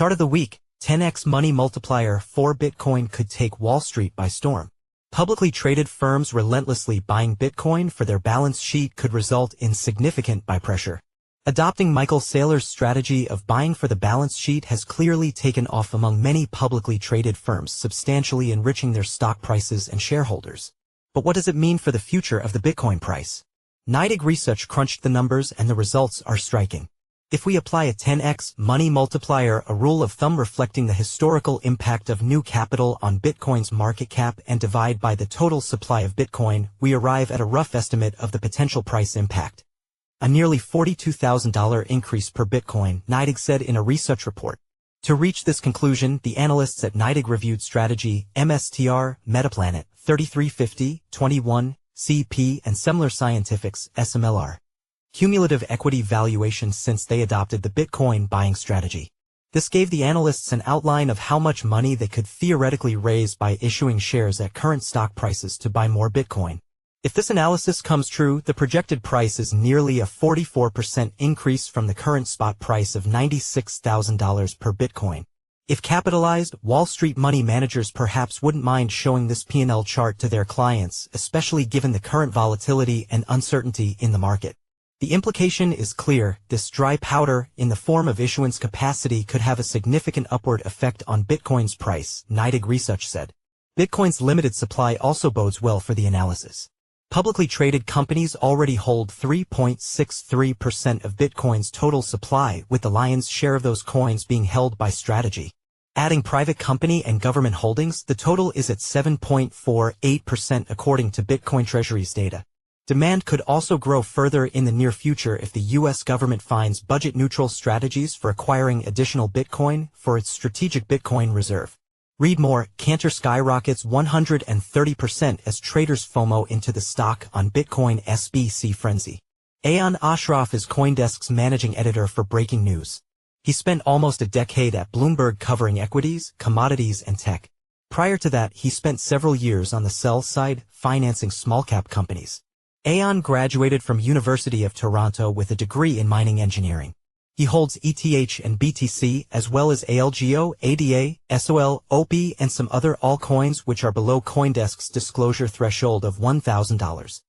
Chart of the week, 10x money multiplier for Bitcoin could take Wall Street by storm. Publicly traded firms relentlessly buying Bitcoin for their balance sheet could result in significant buy pressure. Adopting Michael Saylor's strategy of buying for the balance sheet has clearly taken off among many publicly traded firms, substantially enriching their stock prices and shareholders. But what does it mean for the future of the Bitcoin price? NYDIG Research crunched the numbers and the results are striking. If we apply a 10x money multiplier, a rule of thumb reflecting the historical impact of new capital on Bitcoin's market cap, and divide by the total supply of Bitcoin, we arrive at a rough estimate of the potential price impact. A nearly $42,000 increase per Bitcoin, NYDIG said in a research report. To reach this conclusion, the analysts at NYDIG reviewed strategy, MSTR, Metaplanet, 3350, 21, CP, and Semler Scientific's SMLR. Cumulative equity valuation since they adopted the Bitcoin buying strategy. This gave the analysts an outline of how much money they could theoretically raise by issuing shares at current stock prices to buy more Bitcoin. If this analysis comes true, the projected price is nearly a 44% increase from the current spot price of $96,000 per Bitcoin. If capitalized, Wall Street money managers perhaps wouldn't mind showing this P&L chart to their clients, especially given the current volatility and uncertainty in the market. The implication is clear: this dry powder, in the form of issuance capacity, could have a significant upward effect on Bitcoin's price, NYDIG Research said. Bitcoin's limited supply also bodes well for the analysis. Publicly traded companies already hold 3.63% of Bitcoin's total supply, with the lion's share of those coins being held by Strategy. Adding private company and government holdings, the total is at 7.48% according to Bitcoin Treasury's data. Demand could also grow further in the near future if the U.S. government finds budget-neutral strategies for acquiring additional Bitcoin for its strategic Bitcoin reserve. Read more: Cantor skyrockets 130% as traders FOMO into the stock on Bitcoin SBC frenzy. Ayan Ashraf is CoinDesk's managing editor for breaking news. He spent almost a decade at Bloomberg covering equities, commodities, and tech. Prior to that, he spent several years on the sell side, financing small-cap companies. Ayan graduated from University of Toronto with a degree in mining engineering. He holds ETH and BTC, as well as ALGO, ADA, SOL, OP, and some other altcoins which are below CoinDesk's disclosure threshold of $1,000.